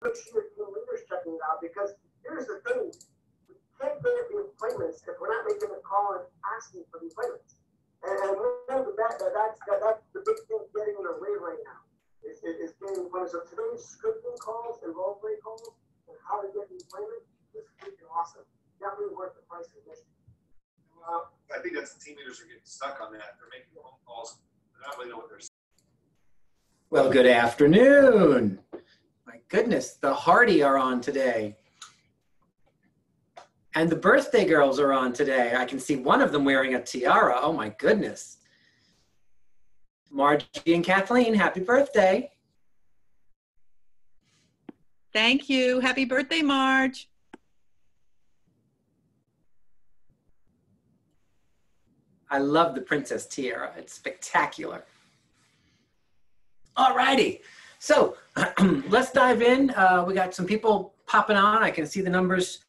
make sure your team leader's checking it out, because here's the thing. We can't get the appointments if we're not making a call and asking for the appointments. And remember that's the big thing getting in our way right now is getting appointments. So today's scripting calls and role play calls and how to get the appointment is freaking awesome. Definitely worth the price of admission. Well, I think that's the team leaders are getting stuck on that. They're making phone calls. They don't really know what they're saying. Well, good afternoon. My goodness, the Hardy are on today. And the birthday girls are on today. I can see one of them wearing a tiara. Oh my goodness. Margie and Kathleen, happy birthday. Thank you. Happy birthday, Marge. I love the princess tiara. It's spectacular. All righty. So let's dive in. We got some people popping on. I can see the numbers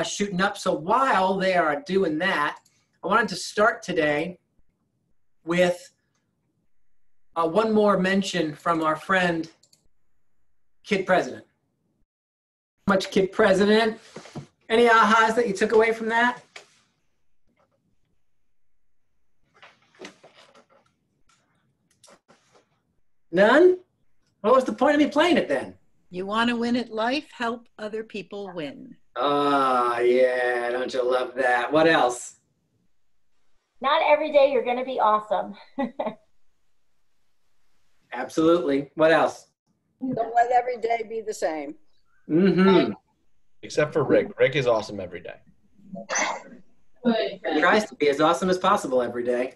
shooting up. So while they are doing that, I wanted to start today with one more mention from our friend, Kid President. Much Kid President. Any ahas that you took away from that? None? What was the point of me playing it then? You want to win at life? Help other people win. Oh, yeah. Don't you love that? What else? Not every day you're going to be awesome. Absolutely. What else? Don't let every day be the same. Mm-hmm. Except for Rick. Rick is awesome every day. He tries to be as awesome as possible every day.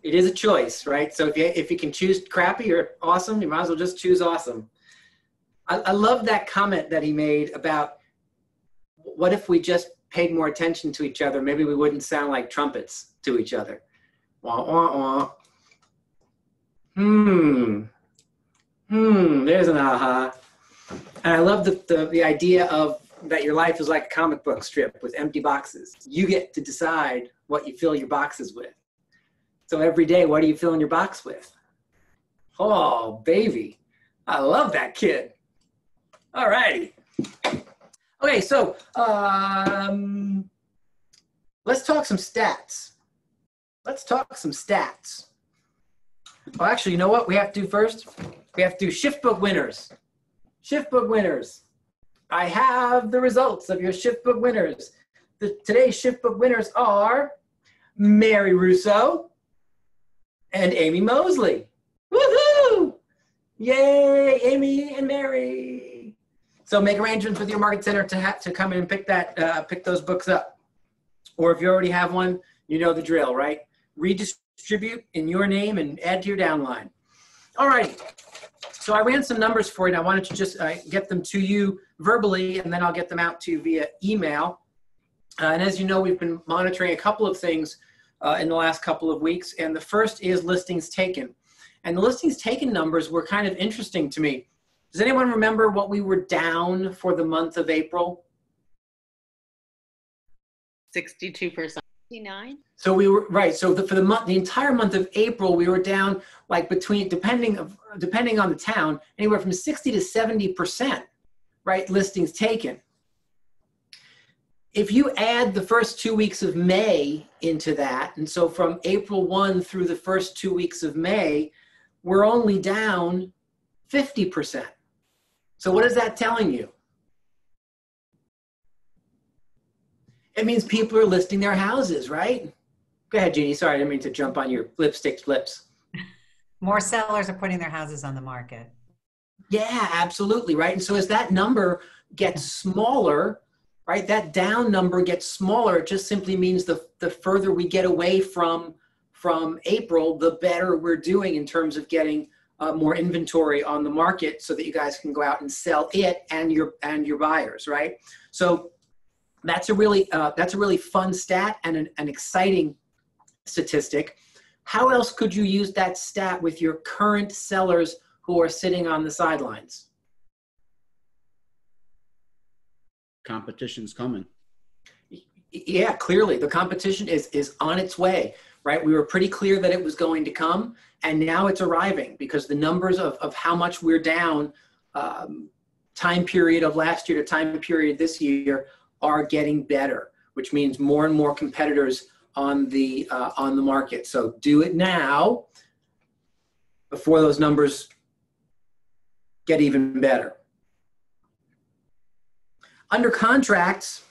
It is a choice, right? So if you can choose crappy or awesome, you might as well just choose awesome. I love that comment that he made about what if we just paid more attention to each other, maybe we wouldn't sound like trumpets to each other. Wah, wah, wah. There's an aha. And I love the idea of that your life is like a comic book strip with empty boxes. You get to decide what you fill your boxes with. So every day, what are you filling your box with? Oh, baby. I love that kid. All righty. Okay, so let's talk some stats. Let's talk some stats. Oh, actually, you know what we have to do first? We have to do shift book winners. Shift book winners. I have the results of your shift book winners. Today's shift book winners are Mary Russo and Amy Mosley. Woohoo! Yay, Amy and Mary. So make arrangements with your market center to come in and pick those books up. Or if you already have one, you know the drill, right? Redistribute in your name and add to your downline. All right. So I ran some numbers for you, and I wanted to just get them to you verbally, and then I'll get them out to you via email. And as you know, we've been monitoring a couple of things in the last couple of weeks, and the first is listings taken. And the listings taken numbers were kind of interesting to me. Does anyone remember what we were down for the month of April? 62%. 69? So we were, right, so for the entire month of April, we were down like depending on the town, anywhere from 60 to 70%, right, listings taken. If you add the first 2 weeks of May into that, and so from April 1 through the first 2 weeks of May, we're only down 50%. So what is that telling you? It means people are listing their houses, right? Go ahead, Jeannie. Sorry, I didn't mean to jump on your lipstick flips. More sellers are putting their houses on the market. Yeah, absolutely, right? And so as that number gets smaller, right, that down number gets smaller, it just simply means the further we get away from April, the better we're doing in terms of getting more inventory on the market so that you guys can go out and sell it and your buyers, right? So that's a really fun stat and an exciting statistic. How else could you use that stat with your current sellers who are sitting on the sidelines? Competition's coming. Yeah, clearly the competition is on its way, right? We were pretty clear that it was going to come, and now it's arriving because the numbers of how much we're down time period of last year to time period this year are getting better, which means more and more competitors on the market. So do it now before those numbers get even better. Under contracts,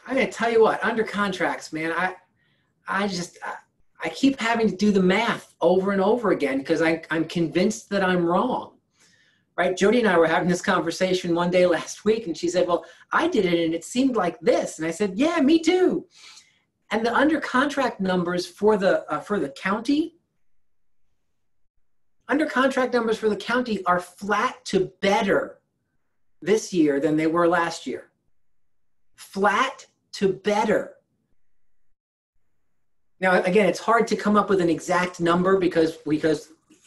I'm going to tell you what, under contracts, man, I keep having to do the math over and over again because I'm convinced that I'm wrong. Right? Jody and I were having this conversation one day last week, and she said, well, I did it and it seemed like this. And I said, yeah, me too. And the under contract numbers for the county, under contract numbers for the county are flat to better this year than they were last year. Flat to better. Now, again, it's hard to come up with an exact number because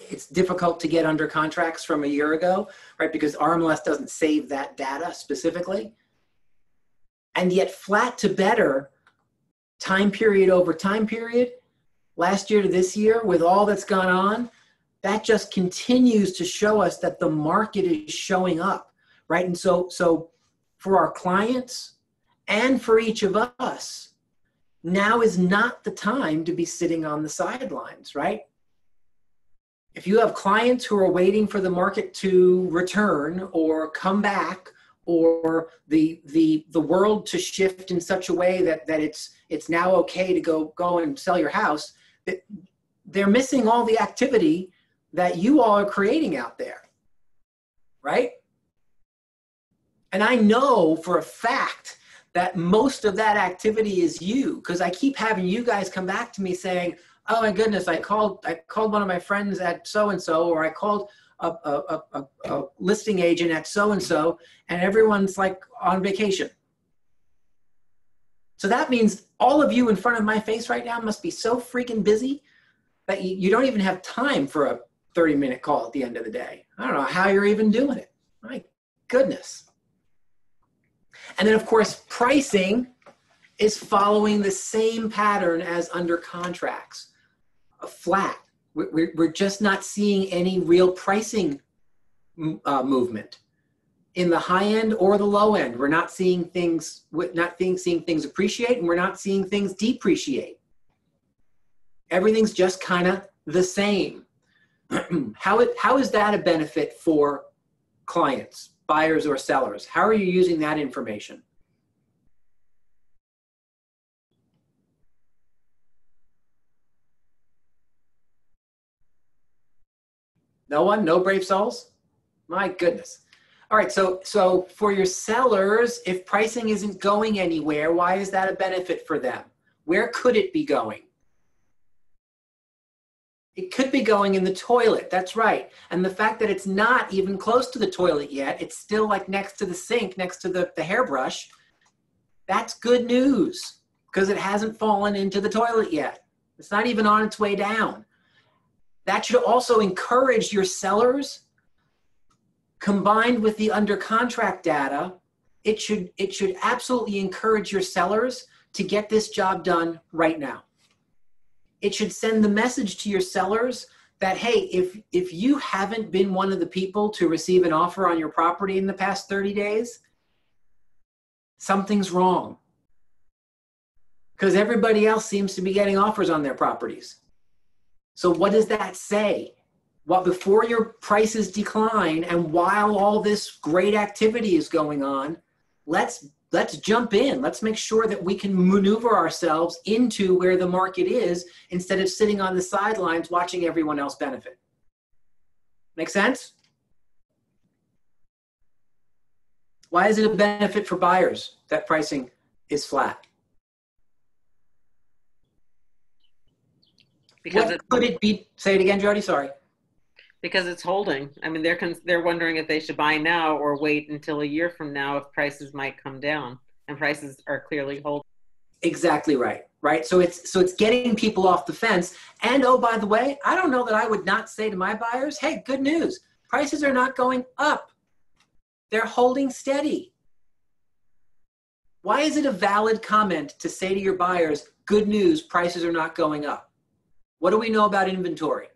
it's difficult to get under contracts from a year ago, right? Because RMLS doesn't save that data specifically. And yet flat to better, time period over time period, last year to this year, with all that's gone on, that just continues to show us that the market is showing up, right? And so for our clients and for each of us, now is not the time to be sitting on the sidelines, right? If you have clients who are waiting for the market to return or come back, or the world to shift in such a way that it's now okay to go and sell your house, they're missing all the activity that you all are creating out there, right? And I know for a fact that most of that activity is you, because I keep having you guys come back to me saying, oh my goodness, I called one of my friends at so-and-so, or I called a listing agent at so-and-so, and everyone's like on vacation. So that means all of you in front of my face right now must be so freaking busy that you don't even have time for a 30-minute call at the end of the day. I don't know how you're even doing it. My goodness. And then of course, pricing is following the same pattern as under contracts. Flat. We're just not seeing any real pricing movement in the high end or the low end. We're not seeing things, seeing things appreciate, and we're not seeing things depreciate. Everything's just kind of the same. How is that a benefit for clients, buyers or sellers? How are you using that information? No one? No brave souls? My goodness. All right, so for your sellers, if pricing isn't going anywhere, why is that a benefit for them? Where could it be going? It could be going in the toilet, that's right. And the fact that it's not even close to the toilet yet, it's still like next to the sink, next to the hairbrush, that's good news because it hasn't fallen into the toilet yet. It's not even on its way down. That should also encourage your sellers, combined with the under contract data, it should absolutely encourage your sellers to get this job done right now. It should send the message to your sellers that, hey, if you haven't been one of the people to receive an offer on your property in the past 30 days, something's wrong. Because everybody else seems to be getting offers on their properties. So what does that say? Well, before your prices decline and while all this great activity is going on, let's jump in. Let's make sure that we can maneuver ourselves into where the market is instead of sitting on the sidelines watching everyone else benefit. Make sense? Why is it a benefit for buyers that pricing is flat? Because what could it be? Say it again, Jody, sorry. Because it's holding. I mean, they're wondering if they should buy now or wait until a year from now if prices might come down, and prices are clearly holding. Exactly right, right? So it's getting people off the fence. And oh, by the way, I don't know that I would not say to my buyers, hey, good news. Prices are not going up. They're holding steady. Why is it a valid comment to say to your buyers, good news, prices are not going up? What do we know about inventory?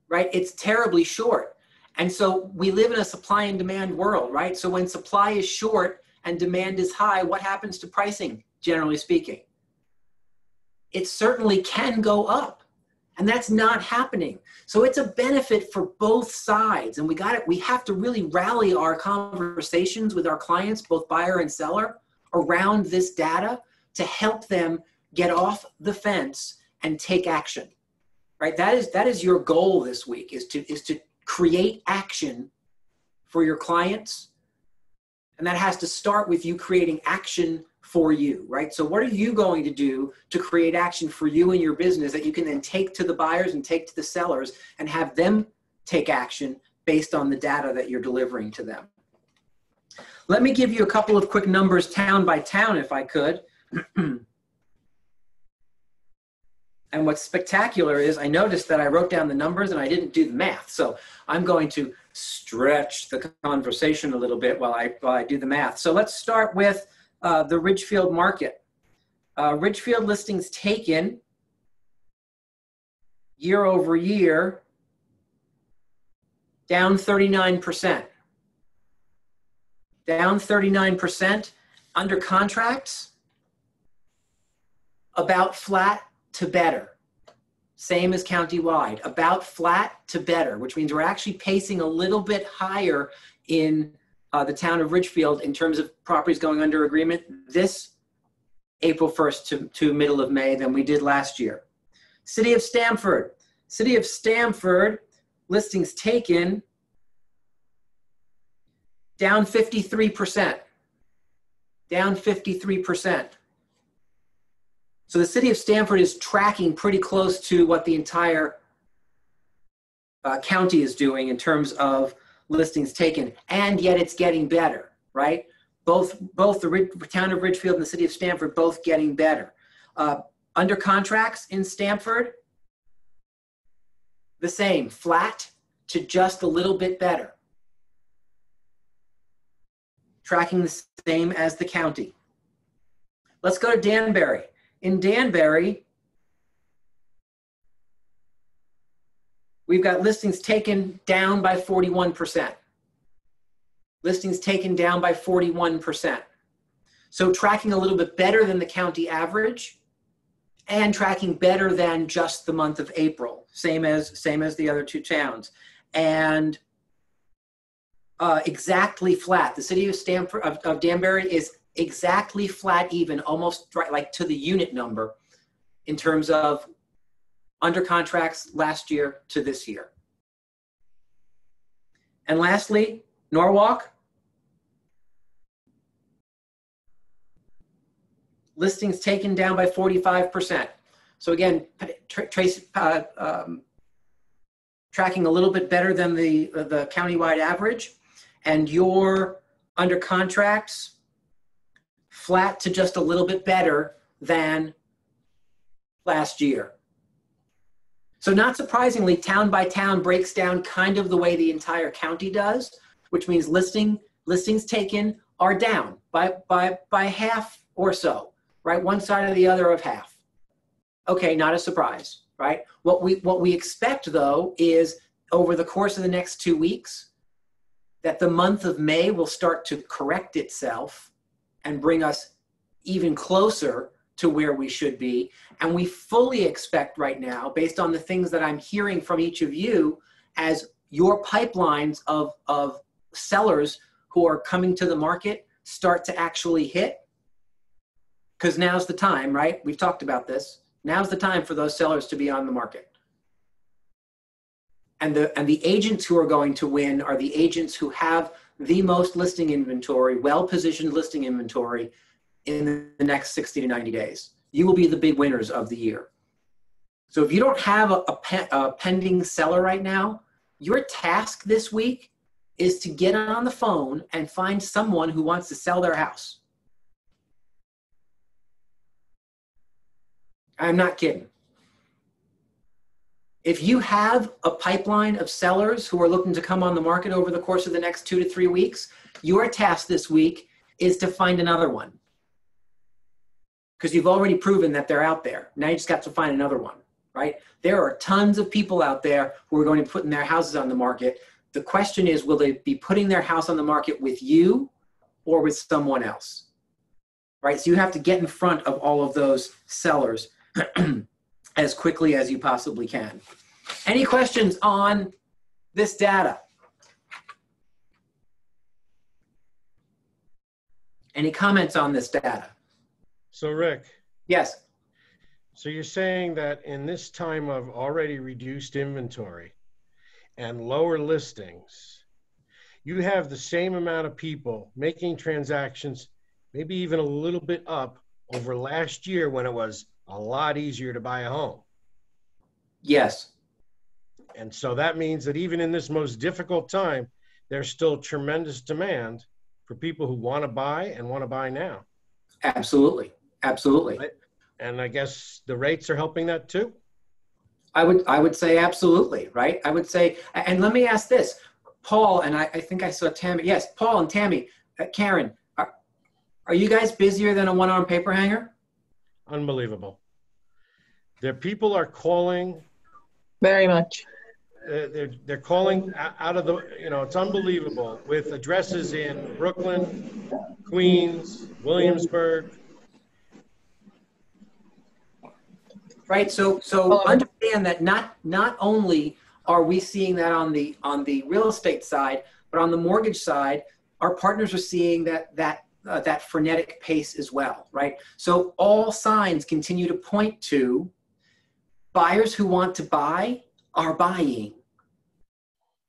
right? It's terribly short. And so we live in a supply and demand world, right? So when supply is short and demand is high, what happens to pricing, generally speaking? It certainly can go up, and that's not happening. So it's a benefit for both sides, and we have to really rally our conversations with our clients, both buyer and seller, around this data to help them get off the fence and take action, right? That is your goal this week, is to create action for your clients. And that has to start with you creating action for you, right? So what are you going to do to create action for you and your business that you can then take to the buyers and take to the sellers and have them take action based on the data that you're delivering to them? Let me give you a couple of quick numbers town by town, if I could. And what's spectacular is I noticed that I wrote down the numbers and I didn't do the math. So I'm going to stretch the conversation a little bit while I do the math. So let's start with the Ridgefield market. Ridgefield listings taken year over year, down 39%. Down 39%. Under contracts, about flat to better. Same as countywide, about flat to better, which means we're actually pacing a little bit higher in the town of Ridgefield in terms of properties going under agreement this April 1st to middle of May than we did last year. City of Stamford. City of Stamford, listings taken, down 53%. Down 53%. So the city of Stamford is tracking pretty close to what the entire county is doing in terms of listings taken, and yet it's getting better, right? Both the town of Ridgefield and the city of Stamford both getting better. Under contracts in Stamford, the same, flat to just a little bit better. Tracking the same as the county. Let's go to Danbury. In Danbury, we've got listings taken down by 41%. Listings taken down by 41%. So tracking a little bit better than the county average and tracking better than just the month of April, same as the other two towns. And exactly flat. The city of Stamford, of Danbury is exactly flat even, almost right, like to the unit number in terms of under contracts last year to this year. And lastly, Norwalk. Listings taken down by 45%. So again, tracking a little bit better than the countywide average. And your under contracts, flat to just a little bit better than last year. So not surprisingly, town by town breaks down kind of the way the entire county does, which means listings taken are down by half or so, right? One side or the other of half. Okay, not a surprise, right? What we expect though is over the course of the next 2 weeks that the month of May will start to correct itself and bring us even closer to where we should be. And we fully expect right now, based on the things that I'm hearing from each of you, as your pipelines of sellers who are coming to the market start to actually hit, because now's the time, right? We've talked about this. Now's the time for those sellers to be on the market. And the agents who are going to win are the agents who have the most listing inventory, well-positioned listing inventory in the next 60 to 90 days. You will be the big winners of the year. So if you don't have a pending seller right now, your task this week is to get on the phone and find someone who wants to sell their house. I'm not kidding. If you have a pipeline of sellers who are looking to come on the market over the course of the next 2 to 3 weeks, your task this week is to find another one. Because you've already proven that they're out there. Now you just got to find another one, right? There are tons of people out there who are going to be putting their houses on the market. The question is, will they be putting their house on the market with you or with someone else, right? So you have to get in front of all of those sellers as quickly as you possibly can. Any questions on this data? Any comments on this data? So Rick, Yes. so you're saying that in this time of already reduced inventory and lower listings, you have the same amount of people making transactions, maybe even a little bit up over last year when it was a lot easier to buy a home. Yes. And so that means that even in this most difficult time, there's still tremendous demand for people who want to buy and want to buy now. Absolutely. Absolutely. Right? And I guess the rates are helping that too. I would say absolutely, right? I would say, and let me ask this, Paul, and I think I saw Tammy. Yes, Paul and Tammy, Karen, are you guys busier than a one-arm paper hanger? Unbelievable. Their people are calling. Very much. They're calling out of the, it's unbelievable, with addresses in Brooklyn, Queens, Williamsburg. Right. So understand that not only are we seeing that on the real estate side, but on the mortgage side, our partners are seeing that frenetic pace as well. Right. So all signs continue to point to buyers who want to buy are buying.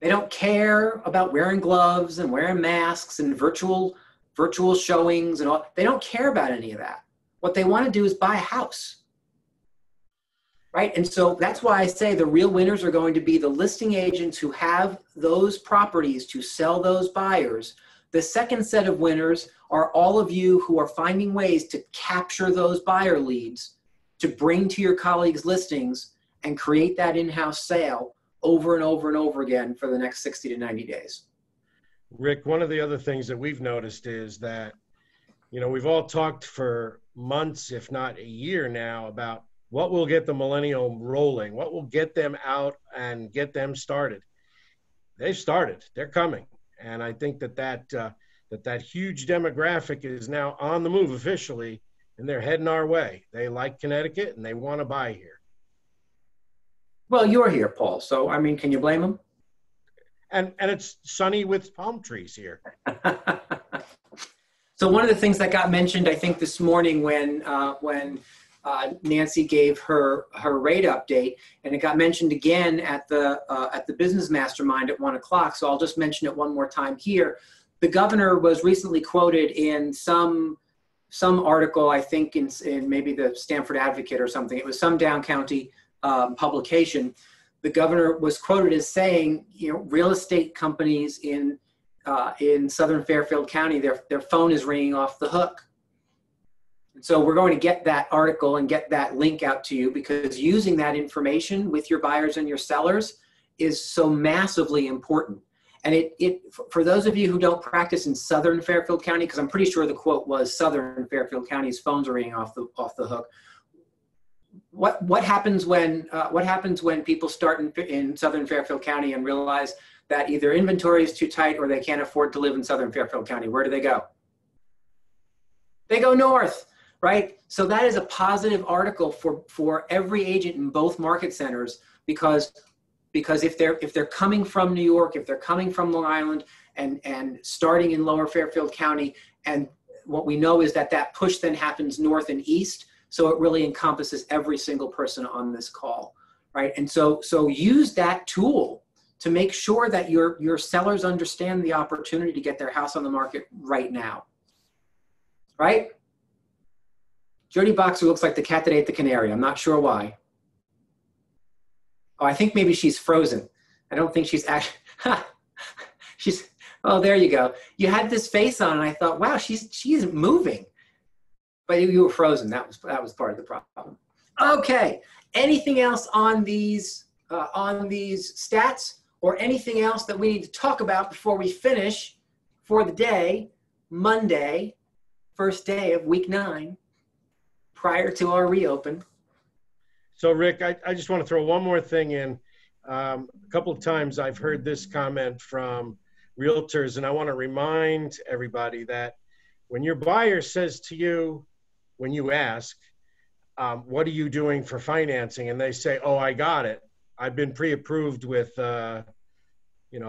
They don't care about wearing gloves and wearing masks and virtual showings and all. They don't care about any of that. What they want to do is buy a house. Right? And so that's why I say the real winners are going to be the listing agents who have those properties to sell those buyers. The second set of winners are all of you who are finding ways to capture those buyer leads, to bring to your colleagues' listings and create that in-house sale over and over and over again for the next 60 to 90 days. Rick, one of the other things that we've noticed is that, we've all talked for months, if not a year now, about what will get the millennial rolling, what will get them out and get them started. They've started, they're coming. And I think that huge demographic is now on the move officially, and they're heading our way. They like Connecticut and they want to buy here. Well, you're here, Paul. So, I mean, can you blame them? And it's sunny with palm trees here. So one of the things that got mentioned, I think, this morning when Nancy gave her rate update, and it got mentioned again at the business mastermind at 1 o'clock. So I'll just mention it one more time here. The governor was recently quoted in some article, I think in maybe the Stamford Advocate or something. It was some down county publication. The governor was quoted as saying, real estate companies in Southern Fairfield County, their phone is ringing off the hook. And so we're going to get that article and get that link out to you, because using that information with your buyers and your sellers is so massively important. And for those of you who don't practice in Southern Fairfield County, because I'm pretty sure the quote was Southern Fairfield County's phones are ringing off the hook. What happens when people start in Southern Fairfield County and realize that either inventory is too tight or they can't afford to live in Southern Fairfield County? Where do they go? They go north, right? So that is a positive article for every agent in both market centers, because if they're coming from New York, if they're coming from Long Island and starting in Lower Fairfield County, and what we know is that push then happens north and east. So it really encompasses every single person on this call, right? And so use that tool to make sure that your sellers understand the opportunity to get their house on the market right now, right? Jody Boxer looks like the cat that ate the canary. I'm not sure why. Oh, I think maybe she's frozen. I don't think she's actually, oh, there you go. You had this face on and I thought, wow, she isn't moving. But you were frozen. That was part of the problem. Okay. Anything else on these stats, or anything else that we need to talk about before we finish for the day, Monday, first day of week 9, prior to our reopen? So Rick, I just want to throw one more thing in. A couple of times I've heard this comment from realtors, and I want to remind everybody that when your buyer says to you, when you ask, what are you doing for financing? And they say, oh, I got it. I've been pre-approved with, a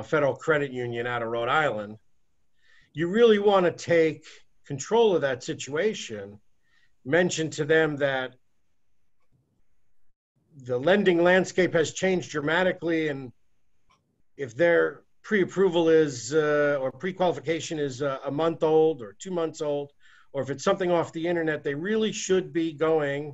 federal credit union out of Rhode Island. You really want to take control of that situation. Mention to them that the lending landscape has changed dramatically, and if their pre-approval is or pre-qualification is a month old or 2 months old, or if it's something off the internet, they really should be going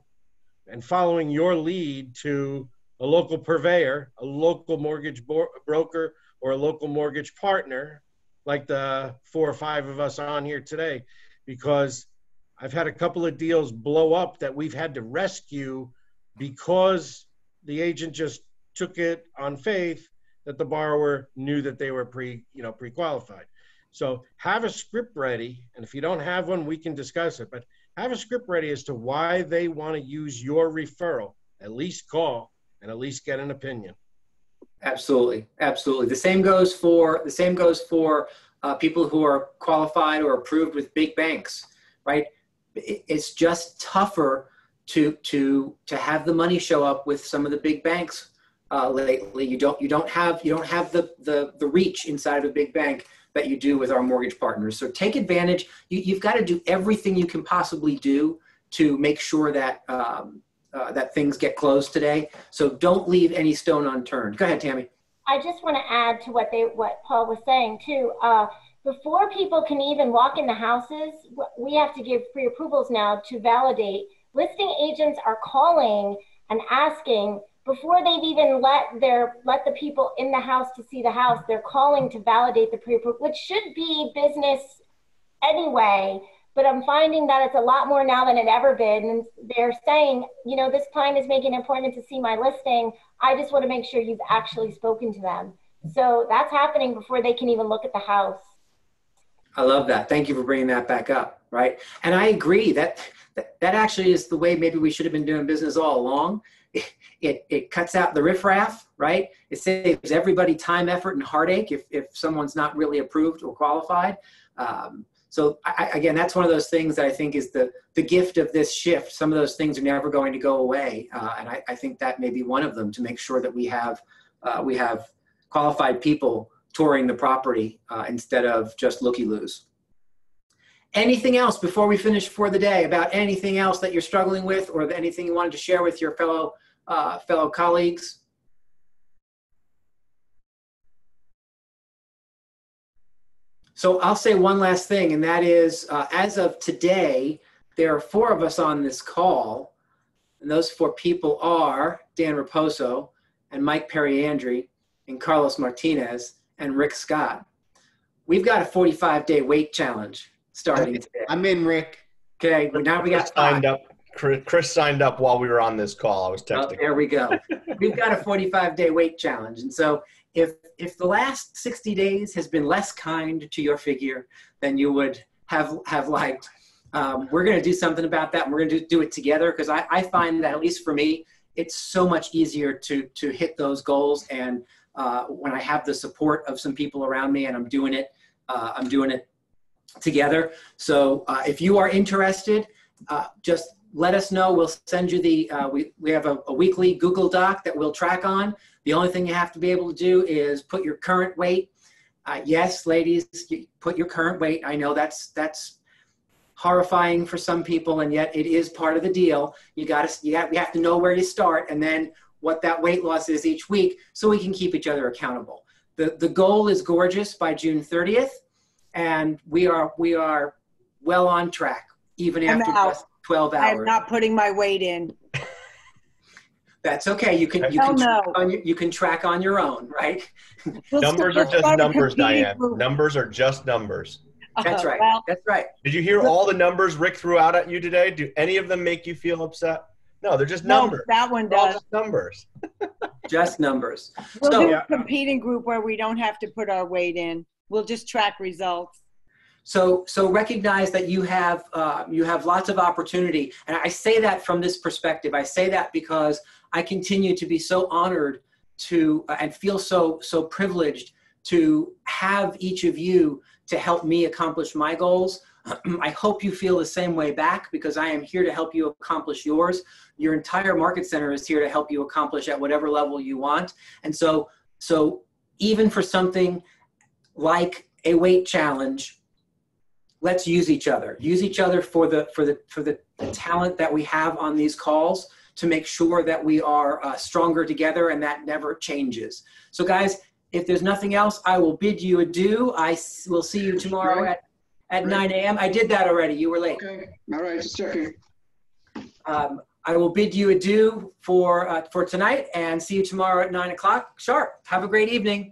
and following your lead to a local purveyor, a local mortgage broker, or a local mortgage partner, like the 4 or 5 of us on here today, because I've had a couple of deals blow up that we've had to rescue because the agent just took it on faith that the borrower knew that they were pre-qualified. So have a script ready, and if you don't have one, we can discuss it, but have a script ready as to why they want to use your referral. At least call and at least get an opinion. Absolutely, absolutely. The same goes for people who are qualified or approved with big banks, right? It's just tougher to have the money show up with some of the big banks lately. You don't have the reach inside of a big bank that you do with our mortgage partners. So take advantage. You've got to do everything you can possibly do to make sure that that things get closed today. So don't leave any stone unturned. Go ahead, Tammy. I just want to add to what Paul was saying too. Before people can even walk in the houses, we have to give pre-approvals now to validate. Listing agents are calling and asking before they've even let the people in the house to see the house. They're calling to validate the pre-approval, which should be business anyway. But I'm finding that it's a lot more now than it ever been. And they're saying, this client is making an appointment to see my listing. I just want to make sure you've actually spoken to them. So that's happening before they can even look at the house. I love that. Thank you for bringing that back up, right? And I agree that actually is the way maybe we should have been doing business all along. It cuts out the riffraff, right? It saves everybody time, effort, and heartache if someone's not really approved or qualified. So again, that's one of those things that I think is the gift of this shift. Some of those things are never going to go away. And I think that may be one of them, to make sure that we have qualified people touring the property instead of just looky-loos. Anything else before we finish for the day about anything else that you're struggling with, or anything you wanted to share with your fellow colleagues? So I'll say one last thing, and that is, as of today, there are 4 of us on this call, and those 4 people are Dan Raposo and Mike Periandri and Carlos Martinez and Rick Scott. We've got a 45-day wait challenge starting today. I'm in, Rick. Okay, now we got Chris signed up while we were on this call. I was texting. Oh, there we go. We've got a 45-day wait challenge, and so if the last 60 days has been less kind to your figure than you would have liked, we're going to do something about that, and we're going to do it together, because I find that, at least for me, it's so much easier to hit those goals, and when I have the support of some people around me and I'm doing it together. So if you are interested, just let us know. We'll send you we have a weekly Google Doc that we'll track on. The only thing you have to be able to do is put your current weight. Yes, ladies, you put your current weight. I know that's horrifying for some people, and yet it is part of the deal. We have to know where to start, and then what that weight loss is each week, so we can keep each other accountable. The goal is gorgeous by June 30th, and we are well on track, even after just 12 hours. I'm not putting my weight in. That's okay. You can track on your own, right? Numbers are just numbers, Diane. Numbers are just numbers. That's right. That's right. Did you hear all the numbers Rick threw out at you today? Do any of them make you feel upset? No, they're just numbers. No, that one does. Just numbers. Just numbers. We'll do a competing group where we don't have to put our weight in. We'll just track results. So recognize that you have lots of opportunity. And I say that from this perspective. I say that because I continue to be so honored to and feel so privileged to have each of you to help me accomplish my goals. I hope you feel the same way back, because I am here to help you accomplish yours. Your entire market center is here to help you accomplish at whatever level you want. And so even for something like a weight challenge, let's use each other. Use each other for the talent that we have on these calls to make sure that we are stronger together, and that never changes. So guys, if there's nothing else, I will bid you adieu. I will see you tomorrow at 9 a.m. I did that already. You were late. Okay. All right. Just checking. I will bid you adieu for tonight, and see you tomorrow at 9 o'clock sharp. Have a great evening.